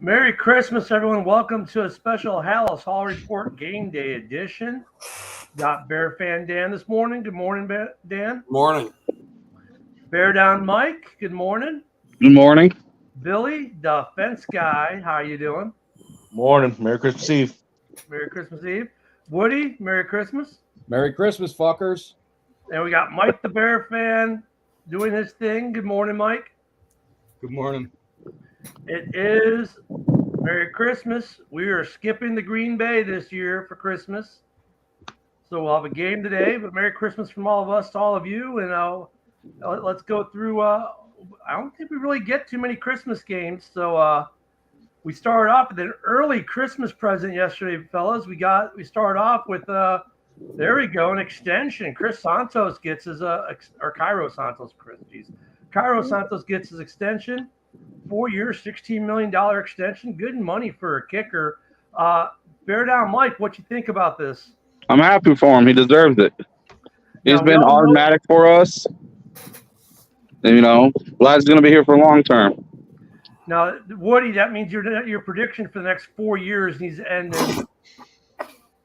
Merry Christmas, everyone. Welcome to a special Halas Hall Report Game Day edition. Got Bear Fan Dan this morning. Good morning, Dan. Morning. Bear Down Mike. Good morning. Good morning. Billy, the fence guy. How you doing? Morning. Merry Christmas Eve. Merry Christmas Eve. Woody, Merry Christmas. Merry Christmas, fuckers. And we got Mike, the Bear Fan, doing his thing. Good morning, Mike. Good morning. It is Merry Christmas. We are skipping the Green Bay this year for Christmas. So we'll have a game today, but Merry Christmas from all of us to all of you. And let's go through. I don't think we really get too many Christmas games. So we started off with an early Christmas present yesterday, fellas. We started off with, there we go, an extension. Chris Santos gets his, or Cairo Santos, Cairo Santos gets his extension. 4 years, $16 million extension. Good money for a kicker. Bear Down Mike, what you think about this? I'm happy for him. He deserves it. He's been automatic for us. And, glad he's going to be here for long term. Now, Woody, that means your prediction for the next 4 years needs to end in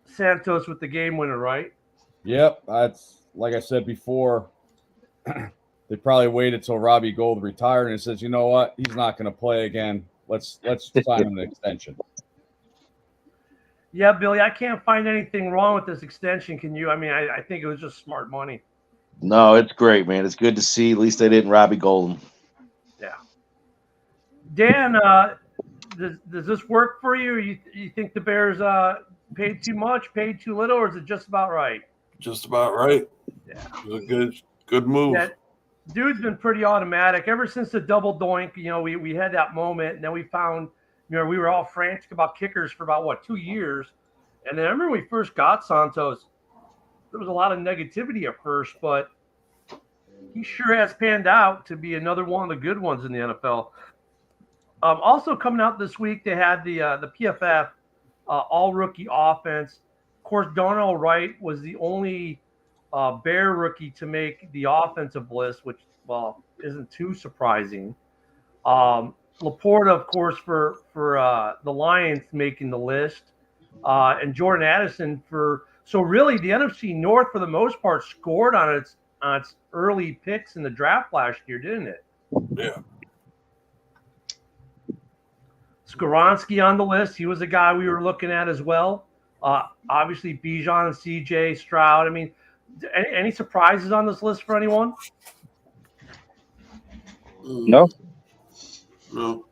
Santos with the game winner, right? Yep. That's like I said before. They probably waited till Robbie Gould retired and says, you know what? He's not going to play again. Let's sign him an extension. Yeah, Billy, I can't find anything wrong with this extension. Can you? I mean, I think it was just smart money. No, it's great, man. It's good to see. At least they didn't Robbie Golden. Yeah. Dan, does this work for you? Or you think the Bears paid too much, paid too little, or is it just about right? Just about right. Yeah. It was a good move. Yeah. Dude's been pretty automatic ever since the double doink. We had that moment, and then we found, we were all frantic about kickers for about 2 years. And then I remember when we first got Santos, there was a lot of negativity at first, but he sure has panned out to be another one of the good ones in the NFL. Also coming out this week, they had the PFF all rookie offense. Of course, Darnell Wright was the only Bear rookie to make the offensive list, which, isn't too surprising. Laporta, of course, for the Lions making the list, and Jordan Addison so really the NFC North for the most part scored on its early picks in the draft last year, didn't it? Yeah. Skoronski on the list. He was a guy we were looking at as well. Obviously Bijan and CJ Stroud. I mean, any surprises on this list for anyone? No. No.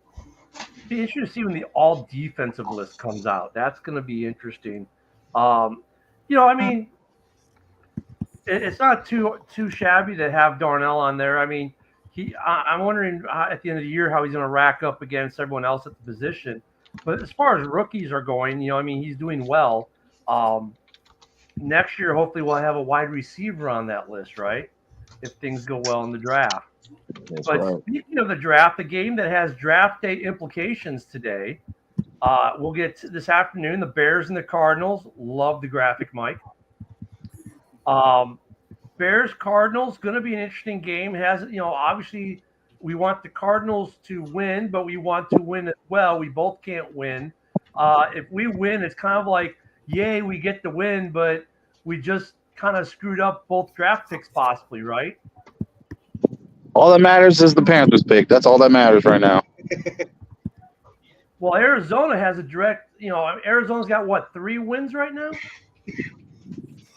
Be interesting to see when the all defensive list comes out. That's going to be interesting. I mean, it's not too shabby to have Darnell on there. I mean, I'm wondering at the end of the year how he's going to rack up against everyone else at the position. But as far as rookies are going, he's doing well. Next year, hopefully, we'll have a wide receiver on that list, right? If things go well in the draft. Speaking of the draft, the game that has draft day implications today, we'll get to this afternoon. The Bears and the Cardinals. Love the graphic, Mike. Bears Cardinals going to be an interesting game. Obviously we want the Cardinals to win, but we want to win as well. We both can't win. If we win, it's kind of like, yay, we get the win, but we just kind of screwed up both draft picks possibly, right? All that matters is the Panthers pick. That's all that matters right now. Well, Arizona has a direct, Arizona's got what, 3 wins right now?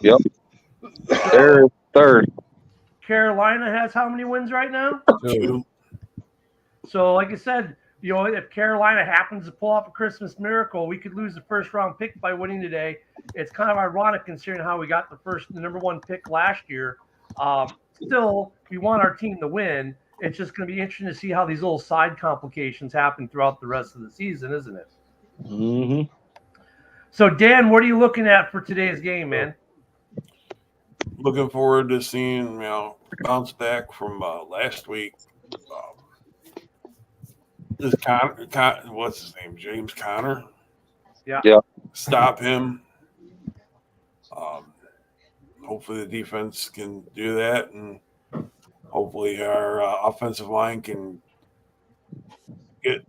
Yep. They're third. Carolina has how many wins right now? 2. So, like I said, if Carolina happens to pull off a Christmas miracle, we could lose the first round pick by winning today. It's kind of ironic considering how we got the number 1 pick last year. Still, we want our team to win. It's just going to be interesting to see how these little side complications happen throughout the rest of the season, isn't it? Mm-hmm. So, Dan, what are you looking at for today's game, man? Looking forward to seeing, bounce back from last week. This what's his name? James Conner. Yeah. Stop him. Hopefully the defense can do that, and hopefully our offensive line can get,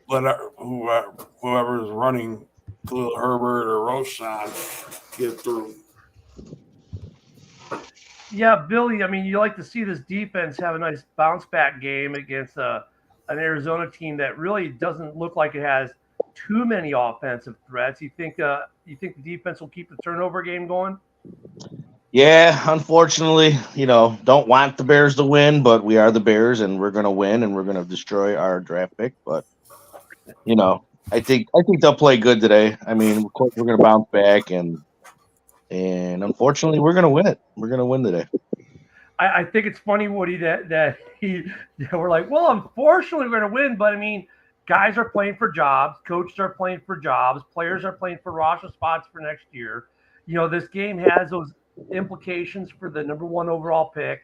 let whoever is running, Khalil Herbert or Roshan, get through. Yeah, Billy, you like to see this defense have a nice bounce back game against an Arizona team that really doesn't look like it has too many offensive threats. You think the defense will keep the turnover game going? Yeah, unfortunately, don't want the Bears to win, but we are the Bears, and we're going to win, and we're going to destroy our draft pick. But I think they'll play good today. Of course, we're going to bounce back, and unfortunately, we're going to win it. We're going to win today. I think it's funny, Woody, that we're like, well, unfortunately, we're going to win, but guys are playing for jobs, coaches are playing for jobs, players are playing for roster spots for next year. This game has those implications for the number 1 overall pick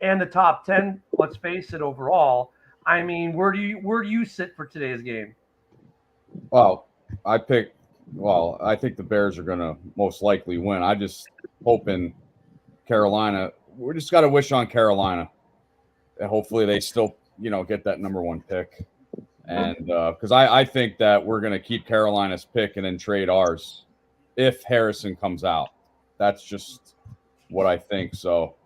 and the top 10. Let's face it, overall. Where do you sit for today's game? Well, I think the Bears are going to most likely win. I just hoping Carolina. We just got to wish on Carolina, and hopefully they still, get that number 1 pick. And because I think that we're going to keep Carolina's pick and then trade ours if Harrison comes out. That's just what I think. So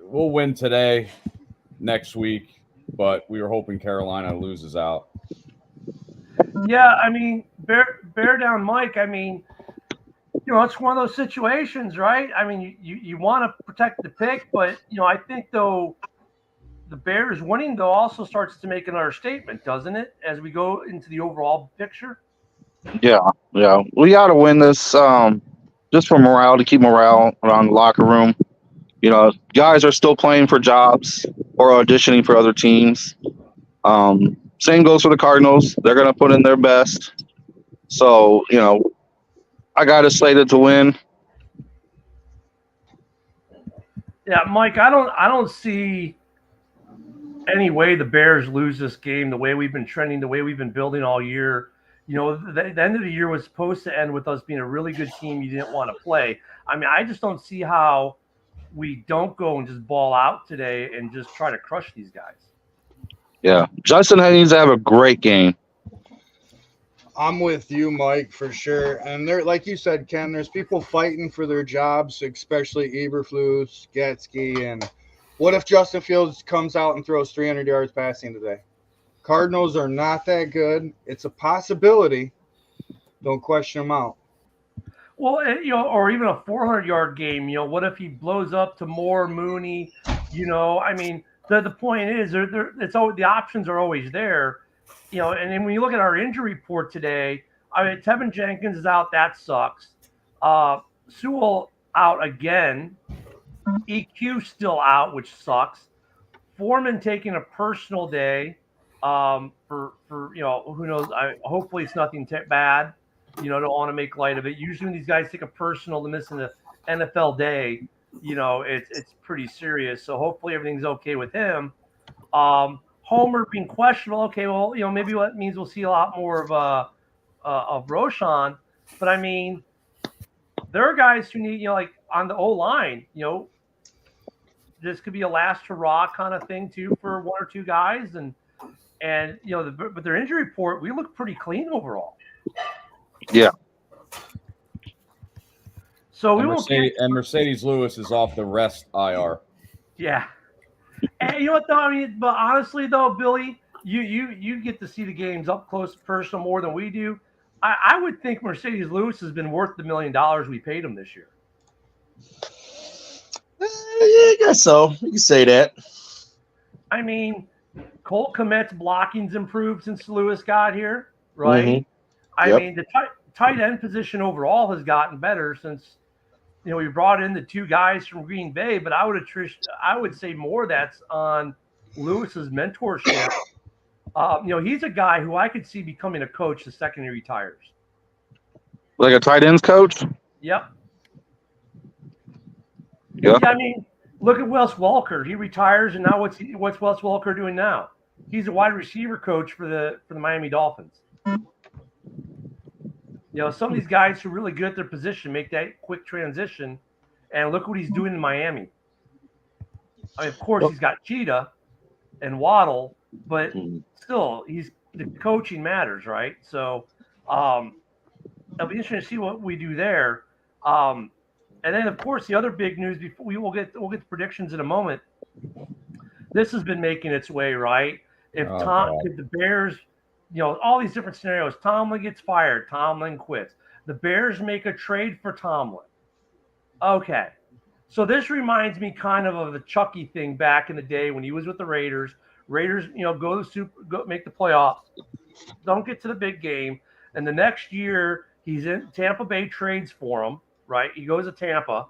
we'll win today, next week, but we were hoping Carolina loses out. Yeah, bear down, Mike. It's one of those situations, right? You want to protect the pick, but I think though the Bears winning though also starts to make another statement, doesn't it? As we go into the overall picture. Yeah. We got to win this just for morale, to keep morale around the locker room. Guys are still playing for jobs or auditioning for other teams. Same goes for the Cardinals. They're going to put in their best. So, I got us slated to win. Yeah, Mike, I don't see any way the Bears lose this game the way we've been trending, the way we've been building all year. The end of the year was supposed to end with us being a really good team you didn't want to play. I just don't see how we don't go and just ball out today and just try to crush these guys. Yeah. Justin needs to have a great game. I'm with you, Mike, for sure. And there, like you said, Ken, there's people fighting for their jobs, especially Eberflus, Getsky, and what if Justin Fields comes out and throws 300 yards passing today? Cardinals are not that good. It's a possibility. Don't question them out. Well, or even a 400-yard game. What if he blows up to Moore, Mooney? The point is, it's always, the options are always there. And then when you look at our injury report today, Tevin Jenkins is out. That sucks. Sewell out again. EQ still out, which sucks. Foreman taking a personal day. For who knows? Hopefully it's nothing bad. Don't want to make light of it. Usually when these guys take a personal to missing the NFL day, it's pretty serious. So hopefully everything's okay with him. Homer being questionable. Okay, well, maybe what means we'll see a lot more of Roshan. But there are guys who need, like on the O line, this could be a last hurrah kind of thing too for 1 or 2 guys, and but their injury report, we look pretty clean overall. Yeah. So Mercedes Lewis is off the rest IR. Yeah. And you know what though? I mean, but honestly though, Billy, you get to see the games up close, personal more than we do. I would think Mercedes Lewis has been worth the $1 million we paid him this year. Yeah, I guess so. You can say that. I mean, Colt Kmet's blocking's improved since Lewis got here, right? Mhm. I Yep. mean, the tight end position overall has gotten better since we brought in the two guys from Green Bay. But I would say more that's on Lewis's mentorship. He's a guy who I could see becoming a coach the second he retires. Like a tight ends coach. Yep. Yeah. I mean, look at Wes Welker. He retires, and now what's Wes Welker doing now? He's a wide receiver coach for the Miami Dolphins. Some of these guys who are really good at their position make that quick transition, and look what he's doing in Miami. I mean, of course, he's got Cheetah and Waddle, but still, the coaching matters, right? So, it'll be interesting to see what we do there. And then, of course, the other big news. Before we'll get to predictions in a moment. This has been making its way, right? If the Bears, all these different scenarios, Tomlin gets fired, Tomlin quits. The Bears make a trade for Tomlin. Okay. So this reminds me kind of the Chucky thing back in the day when he was with the Raiders. Raiders, go make the playoffs, don't get to the big game, and the next year he's in Tampa Bay, trades for him, right? He goes to Tampa,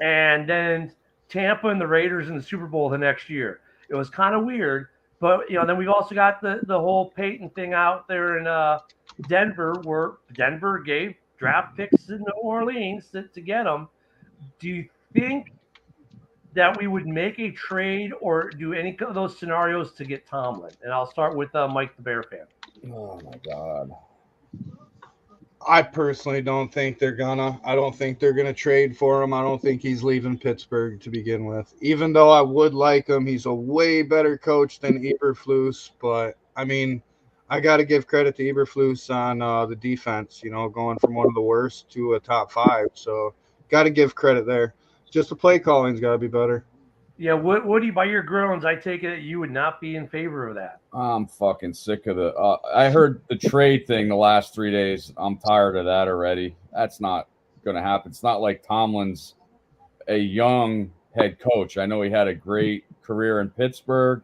and then Tampa and the Raiders in the Super Bowl the next year. It was kind of weird, but then we've also got the whole Peyton thing out there in Denver, where Denver gave draft picks in New Orleans to get him. Do you think that we would make a trade or do any of those scenarios to get Tomlin? And I'll start with Mike, the Bear fan. Oh my God. I personally don't think they're gonna. I don't think they're gonna trade for him. I don't think he's leaving Pittsburgh to begin with. Even though I would like him, he's a way better coach than Eberflus. But I mean, I got to give credit to Eberflus on the defense. Going from one of the worst to a top 5. So got to give credit there. Just the play calling's got to be better. Yeah, Woody, by your groans, I take it you would not be in favor of that. I'm fucking sick of the. I heard the trade thing the last 3 days. I'm tired of that already. That's not going to happen. It's not like Tomlin's a young head coach. I know he had a great career in Pittsburgh.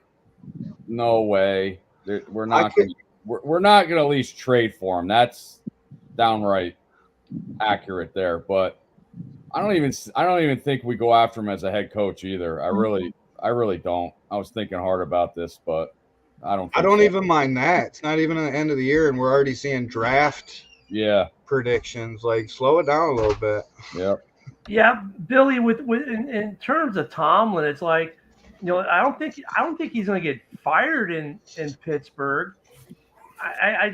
No way. We're not going to at least trade for him. That's downright accurate there. But I don't even think we go after him as a head coach either. I really don't. I was thinking hard about this, but I don't even mind that. It's not even at the end of the year, and we're already seeing draft predictions. Like, slow it down a little bit. Yep. Yeah, Billy, in terms of Tomlin, it's like, I don't think he's going to get fired in Pittsburgh. I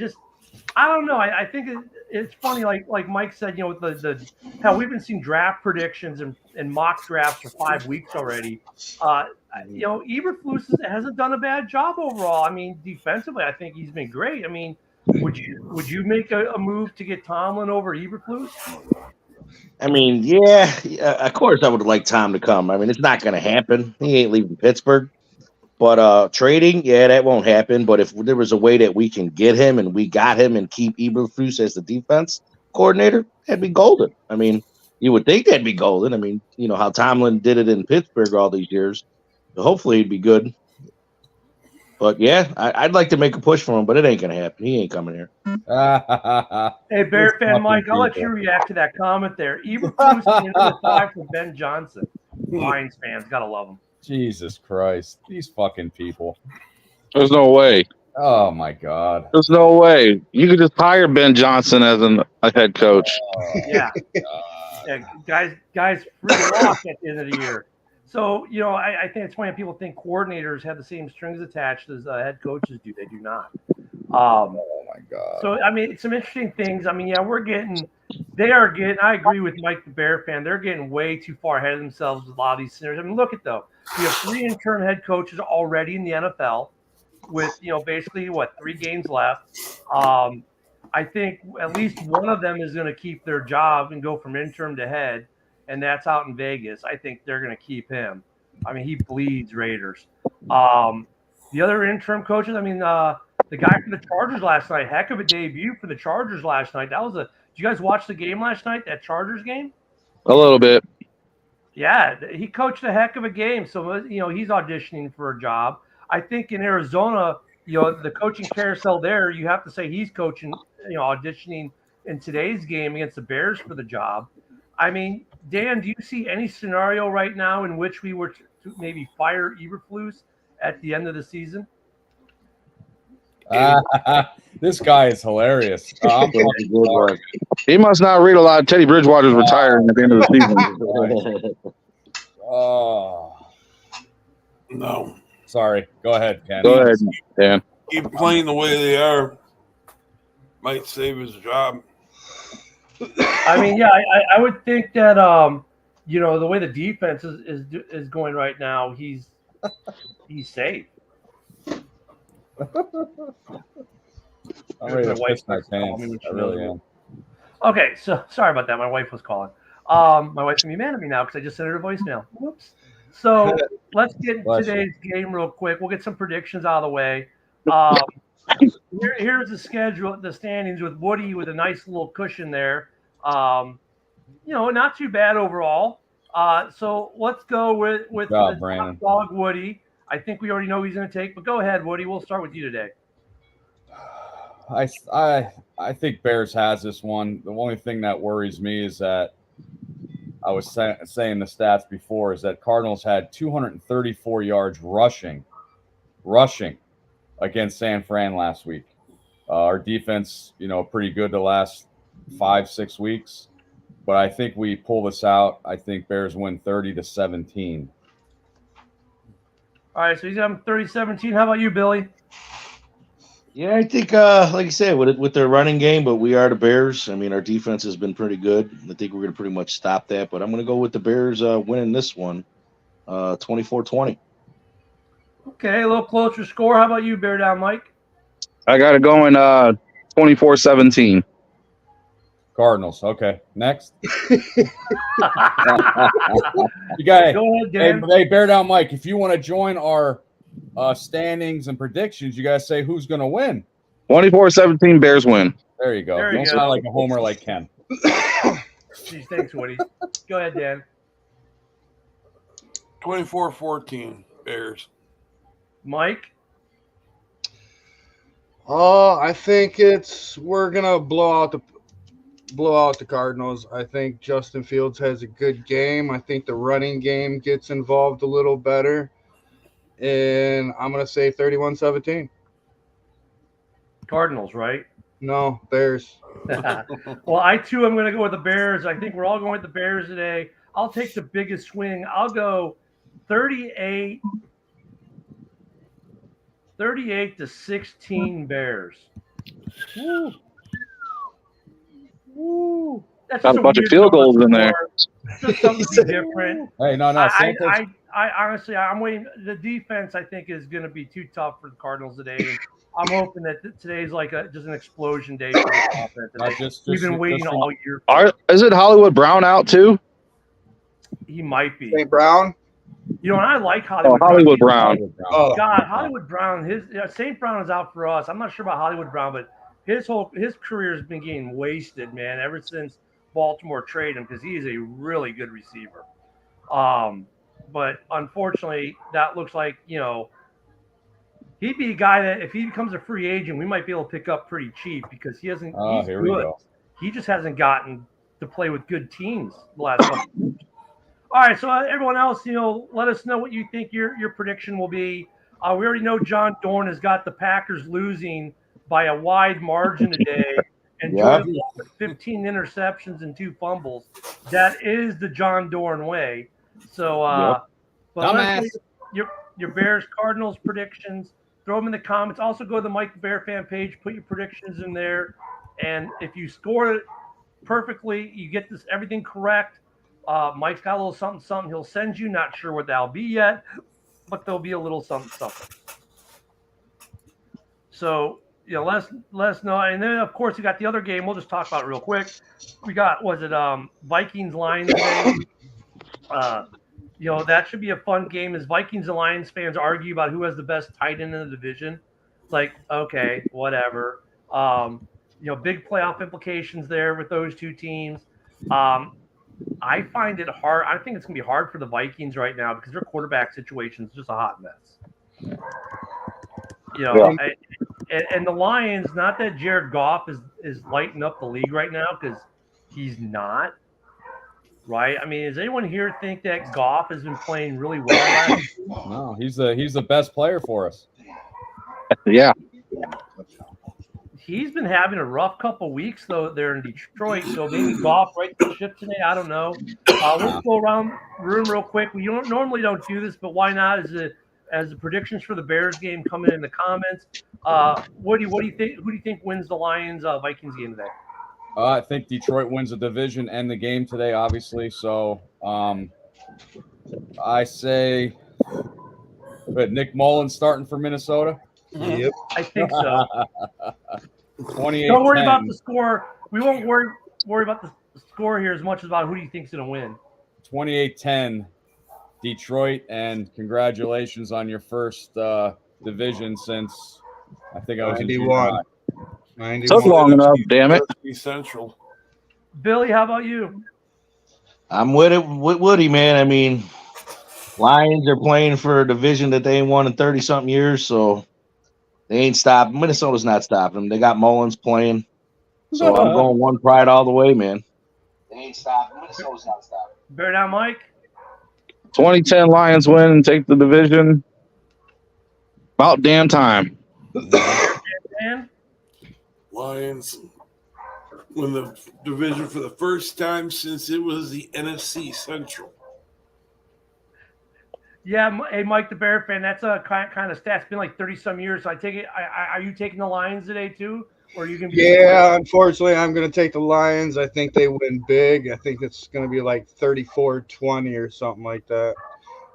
don't know. I think it's funny, like Mike said, with the how we've been seeing draft predictions and mock drafts for 5 weeks already. Eberflus hasn't done a bad job overall. I mean, defensively, I think he's been great. I mean, would you make a move to get Tomlin over Eberflus? I mean, yeah, of course I would like Tom to come. I mean, it's not going to happen. He ain't leaving Pittsburgh. But trading, yeah, that won't happen. But if there was a way that we can get him and we got him and keep Eberflus as the defense coordinator, that'd be golden. I mean, you would think that'd be golden. I mean, how Tomlin did it in Pittsburgh all these years. Hopefully it'd be good. But yeah, I'd like to make a push for him, but it ain't gonna happen. He ain't coming here. Hey, Bear fan Mike, I'll let you react to that comment there. Eberflus in number 5 for Ben Johnson. Lions fans gotta love him. Jesus Christ, these fucking people. There's no way. Oh my God. There's no way. You could just hire Ben Johnson as a head coach. Yeah. Guys free lock at the end of the year. So, I think it's funny people think coordinators have the same strings attached as head coaches do. They do not. Oh my God. So, I mean, some interesting things. I mean, yeah, I agree with Mike, the Bear fan. They're getting way too far ahead of themselves with a lot of these scenarios. I mean, look at though. You have 3 interim head coaches already in the NFL with, basically 3 games left. I think at least one of them is going to keep their job and go from interim to head, and that's out in Vegas. I think they're going to keep him. I mean, he bleeds Raiders. The other interim coaches, I mean, the guy from the Chargers last night, heck of a debut for the Chargers last night. Did you guys watch the game last night, that Chargers game? A little bit. Yeah, he coached a heck of a game. So, he's auditioning for a job. I think in Arizona, the coaching carousel there, you have to say he's coaching, auditioning in today's game against the Bears for the job. I mean, Dan, do you see any scenario right now in which we were to maybe fire Eberflus at the end of the season? This guy is hilarious. He must not read a lot of Teddy Bridgewater's retiring at the end of the season. Oh, No. sorry. Go ahead, Ken. Go ahead, Dan. Keep playing the way they are. Might save his job. I mean, yeah, I would think that the way the defense is going right now, he's safe. I'm ready to My wife piss my likes to call pants. me when she I really knows am. Okay, so sorry about that. My wife was calling. My wife's gonna be mad at me now because I just sent her a voicemail. Whoops. So let's get Bless today's game real quick. We'll get some predictions out of the way. Here's the schedule, the standings with Woody with a nice little cushion there. Not too bad overall. So let's go with Job, the Brandon. top dog Woody. I think we already know who he's going to take, but go ahead, Woody. We'll start with you today. I think Bears has this one. The only thing that worries me is that I was saying the stats before is that Cardinals had 234 yards rushing against San Fran last week. Our defense, pretty good the last 5-6 weeks, but I think we pull this out. I think Bears win 30-17. All right, so he's having 30-17. How about you, Billy? Yeah, I think, like you said, with their running game, but we are the Bears. I mean, our defense has been pretty good. I think we're going to pretty much stop that, but I'm going to go with the Bears winning this one, 24-20. Okay, a little closer score. How about you, Bear Down Mike? I got it going 24-17. Cardinals. Okay, next. You guys, Go ahead, Dan. hey, Bear Down Mike, if you want to join our standings and predictions, you guys say who's going to win. 24-17 Bears win. There you go. There you Don't go. sound like a homer like Ken. Geez, thanks, Woody. Go ahead, Dan. 24-14 Bears. Mike? I think we're gonna blow out the Cardinals. I think Justin Fields has a good game. I think the running game gets involved a little better. And I'm gonna say 31-17. Cardinals, right? No, Bears. Well, I too am going to go with the Bears. I think we're all going with the Bears today. I'll take the biggest swing. I'll go 38-16 Bears. Woo. Woo. That's Got just a bunch of weird field goals number in there. score. Just something to be different. Hey, no. I honestly, I'm waiting. The defense, I think, is going to be too tough for the Cardinals today. And I'm hoping that today's like just an explosion day for the offense. We've been waiting all year. Is it Hollywood Brown out too? He might be. St. Brown. And I like Hollywood. Hollywood Brown. Oh, God, Hollywood Brown. St. Brown is out for us. I'm not sure about Hollywood Brown, but his career has been getting wasted, man, ever since Baltimore traded him because he is a really good receiver. But unfortunately, that looks like he'd be a guy that if he becomes a free agent, we might be able to pick up pretty cheap because he hasn't. He's here we good. go. He just hasn't gotten to play with good teams the last couple of years. All right, so everyone else, let us know what you think your prediction will be. We already know John Dorn has got the Packers losing by a wide margin today, and Jordan Love with 15 interceptions and 2 fumbles. That is the John Dorn way. So, but let's your Bears Cardinals predictions. Throw them in the comments. Also, go to the Mike the Bear fan page. Put your predictions in there, and if you score it perfectly, you get everything correct. Mike's got a little something he'll send you. Not sure what that'll be yet, but there'll be a little something. So let us know. And then of course we got the other game. We'll just talk about it real quick. We got Vikings Lions today. that should be a fun game as Vikings and Lions fans argue about who has the best tight end in the division. It's like, okay, whatever. Big playoff implications there with those two teams. I find it hard. I think it's going to be hard for the Vikings right now because their quarterback situation is just a hot mess. And the Lions, not that Jared Goff is lighting up the league right now because he's not. Right? I mean, does anyone here think that Goff has been playing really well? No, he's the best player for us. Yeah. He's been having a rough couple weeks though there in Detroit. So maybe Goff right the ship today. I don't know. Let's go around the room real quick. We normally don't do this, but why not? As the predictions for the Bears game coming in the comments. What do you think? Who do you think wins the Lions Vikings game today? I think Detroit wins the division and the game today, obviously. So I say Nick Mullins starting for Minnesota. Yep. I think so. 28. Don't worry about the score. We won't worry about the score here as much as about who do you think's going to win. 28-10 Detroit, and congratulations on your first division since I think I was 91. Took long enough, damn it. Central. Billy, how about you? I'm with it with Woody, man. I mean, Lions are playing for a division that they ain't won in 30-something years, so they ain't stopping. Minnesota's not stopping them. They got Mullins playing. So I'm going one pride all the way, man. They ain't stopping. Minnesota's not stopping. Bear down, Mike. 2010 Lions win and take the division. About damn time. Dan? Lions win the division for the first time since it was the NFC Central. Yeah, hey, Mike, the Bear fan. That's a kind of stat. It's been like 30-some years. So I take it. Are you taking the Lions today too, or are you gonna be? Yeah, unfortunately, I'm going to take the Lions. I think they win big. I think it's going to be like 34-20 or something like that.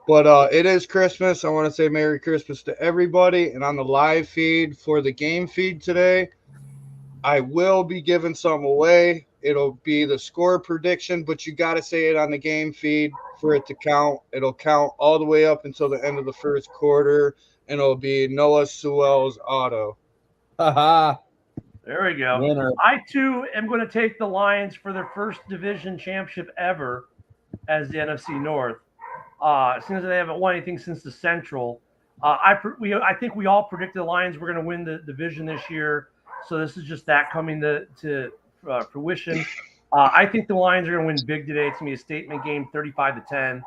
But it is Christmas. I want to say Merry Christmas to everybody. And on the live feed for the game feed today, I will be giving some away. It'll be the score prediction, but you got to say it on the game feed for it to count. It'll count all the way up until the end of the first quarter, and it'll be Noah Sewell's auto. There we go. Winner. I, too, am going to take the Lions for their first division championship ever as the NFC North. As soon as they haven't won anything since the Central. I think we all predicted the Lions were going to win the division this year. So this is just that coming to fruition. I think the Lions are going to win big today. It's going to be a statement game, 35-10.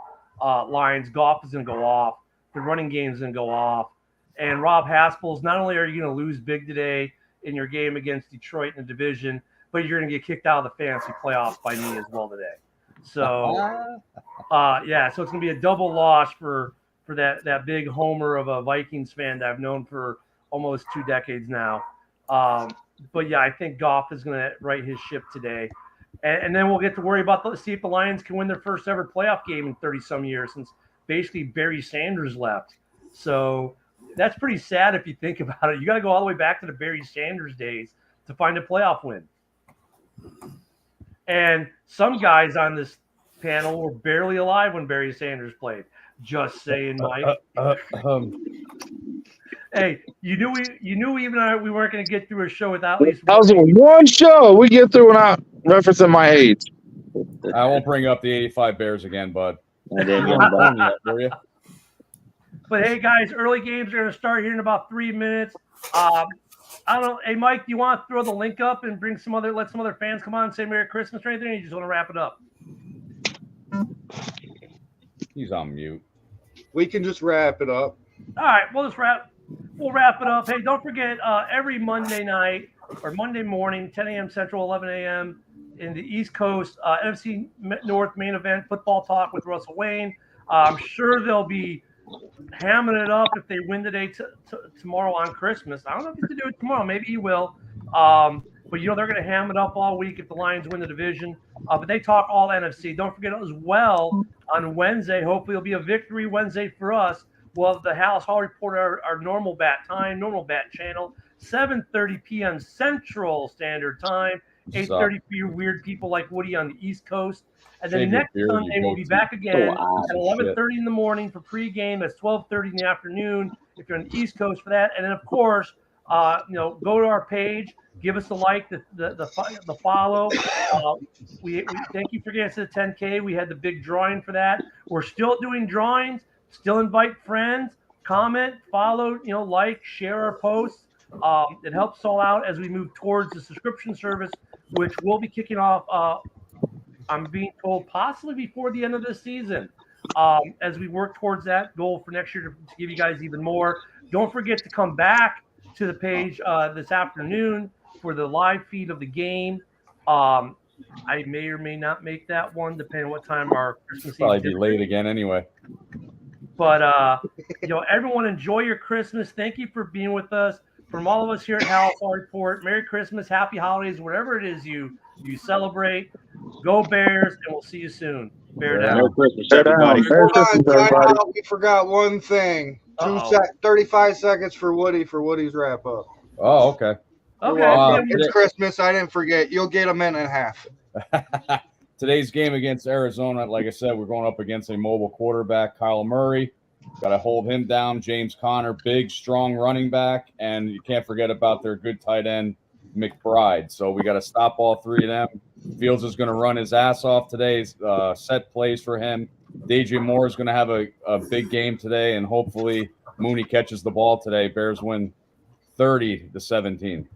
Lions. Goff is going to go off. The running game is going to go off. And Rob Haspel's, not only are you going to lose big today in your game against Detroit in the division, but you're going to get kicked out of the fantasy playoffs by me as well today. So, so it's going to be a double loss for that big homer of a Vikings fan that I've known for almost 2 decades now. But yeah, I think Goff is going to right his ship today. And then we'll get to worry about see if the Lions can win their first ever playoff game in 30-some years since basically Barry Sanders left. So that's pretty sad if you think about it. You got to go all the way back to the Barry Sanders days to find a playoff win. And some guys on this panel were barely alive when Barry Sanders played. Just saying, Mike. Hey, you knew even we weren't going to get through a show without at least. That was one show we get through without referencing my age. I won't bring up the 85 Bears again, bud. I didn't know Yet, will you? But hey, guys, early games are going to start here in about 3 minutes. I don't know. Hey, Mike, do you want to throw the link up and let some other fans come on and say Merry Christmas or anything? Or you just want to wrap it up? He's on mute. We can just wrap it up. All right, we'll wrap it up. Hey, don't forget, every Monday night or Monday morning, 10 a.m. Central, 11 a.m. in the East Coast, NFC North main event, Football Talk with Russell Wayne. I'm sure they'll be hamming it up if they win today tomorrow on Christmas. I don't know if he's going to do it tomorrow. Maybe he will. But, they're going to ham it up all week if the Lions win the division. But they talk all NFC. Don't forget as well, on Wednesday, hopefully it'll be a victory Wednesday for us. We'll have the Halas Hall Report, our normal bat time, normal bat channel, 7:30 p.m. Central Standard Time. 8:30 for you weird people like Woody on the East Coast. And then Shave your next beard, Sunday, you we'll be goatee. back again odd at as 11:30 in the morning for pregame. That's 12:30 in the afternoon if you're on the East Coast for that. And then, of course, go to our page, give us a like, the follow. We thank you for getting us to the 10K. We had the big drawing for that. We're still doing drawings. Still invite friends, comment, follow, like, share our posts. It helps us all out as we move towards the subscription service, which will be kicking off. I'm being told possibly before the end of the season. As we work towards that goal for next year to give you guys even more. Don't forget to come back to the page this afternoon for the live feed of the game. I may or may not make that one, depending on what time our Christmas Eve Probably be dinner late again anyway. But everyone enjoy your Christmas. Thank you for being with us. From all of us here at Halas Report, Merry Christmas, Happy Holidays, whatever it is you celebrate. Go Bears, and we'll see you soon. Bear down. Merry Christmas, Bear down. everybody. Merry Christmas, Time everybody. out. We forgot one thing. 35 seconds for Woody's wrap up. Oh, okay. You're Okay. welcome. Yeah, It's Christmas. I didn't forget. You'll get a minute and a half. Today's game against Arizona, like I said, we're going up against a mobile quarterback, Kyle Murray. Got to hold him down. James Conner, big, strong running back. And you can't forget about their good tight end, McBride. So we got to stop all three of them. Fields is going to run his ass off today. Set plays for him. DJ Moore is going to have a big game today, and hopefully Mooney catches the ball today. Bears win 30-17.